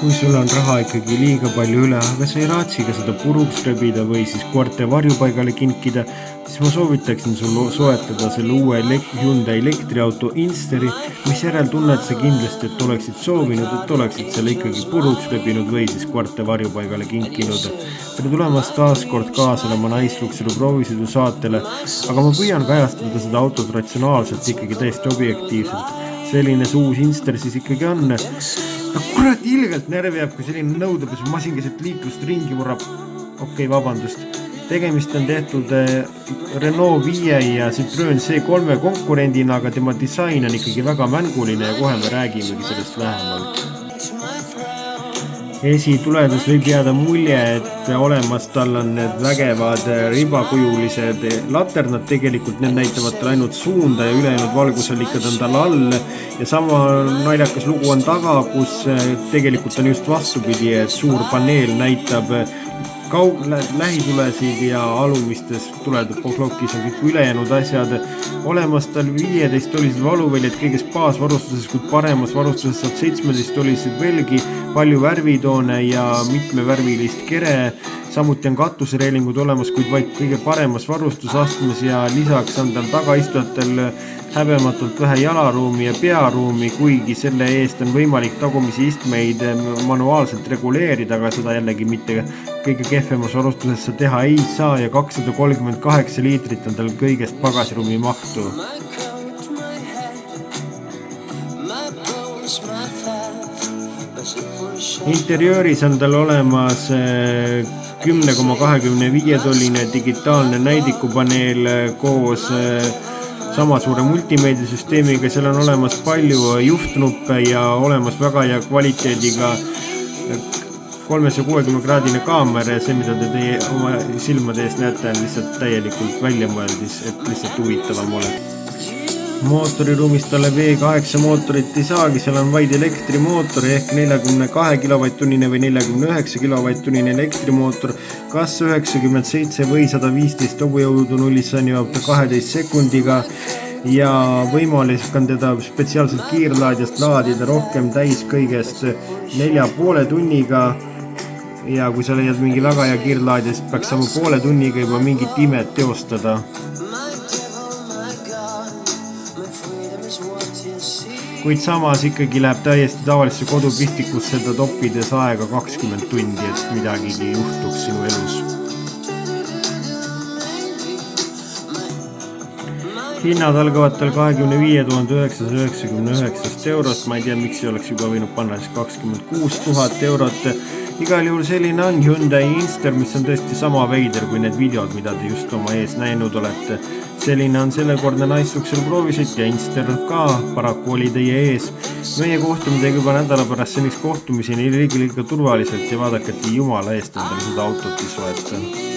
Kui sul on raha ikkagi liiga palju üle, aga sa ei raatsiga seda puruks rebida või siis koerte varjupaigale kinkida, siis ma soovitaksin sul soetada selle uue Hyundai elektriauto Instari, mis järel tunned sa kindlasti, et oleksid soovinud, et oleksid selle ikkagi puruks rebinud või siis koerte varjupaigale kinkinud. Tere tulemast taas kord kaasalema Naislukselu proovisõidu saatele, aga ma püüan kajastada seda autot ratsionaalselt, ikkagi täiesti objektiivselt. Selline see uus Instar siis ikkagi on. Kurat, ilgelt närvi jääb, kui selline nõudepesu masin keset liiklust ringi murrab. Okei, vabandust. Tegemist on tehtud Renault 5 ja Citroen C3 konkurendina, aga tema disain on ikkagi väga mänguline ja kohe me räägimegi sellest vähemalt. Esituledes võib jääda mulje, et olemas tal on need vägevad ribakujulised laternad, tegelikult need näitavad tal ainult suunda ja ülejäänud valgusallikad on tal all ja sama naljakas lugu on taga, kus tegelikult on just vastupidi, et suur paneel näitab lähitulesid ja alumistes tuleplokis on kõik ülejäänud asjad. Olemas tal 15 olisid valuväljad kõiges baasvarustuses, kui paremas varustuses saab 17 olisid veelgi, palju värvitoone ja mitmevärvilist kere. Samuti on katusereelingud olemas, kuid vaid kõige paremas varustusastmes ja lisaks on tal tagaistujatel häbematult vähe jalaruumi ja pearuumi, kuigi selle eest on võimalik tagumisi istmeid manuaalselt reguleerida, aga seda jällegi mitte kõige kehvemas varustuses sa teha ei saa ja 238 liitrit on tal kõigest pagasiruumi mahtu. Interiööris on tal olemas 10,25 tolline digitaalne näidikupaneel koos sama suure multimeediasüsteemiga, seal on olemas palju juhtnuppe ja olemas väga hea kvaliteediga 360-kraadine kaamera ja see, mida te teie oma silmade ees näete, on lihtsalt täielikult väljamõeldis, et lihtsalt huvitavam oleks. Mootoriruumist talle V8 mootorit ei saagi, seal on vaid elektrimootor ehk 42 kW-tunnine või 49 kW-tunnine elektrimootor, kas 97 või 115 hobujõudu nullissani jõuab ta 12 sekundiga ja võimalik on teda spetsiaalselt kiirlaadjast laadida rohkem täis kõigest 4,5 tunniga ja kui sa leiad mingi väga hea kiirlaadja, siis peaks saama poole tunniga juba mingit imet teostada. Kuid samas ikkagi läheb täiesti tavalisse kodupistikusse seda toppides aega 20 tundi, et midagigi juhtuks sinu elus. Hinnad algavad tal 25 999 eurost, ma ei tea, miks ei oleks juba võinud panna siis 26 000 eurot. Igal juhul selline on Hyundai Instar, mis on tõesti sama veider kui need videod, mida te just oma ees näinud olete. Selline on sellekordne Naislukselu proovisõit ja Instar ka paraku oli teie ees. Meie kohtume teiega juba nädala pärast seniks kohtumiseni liiga turvaliselt ja vaadake, et jumala eest endale seda autot ei soeta.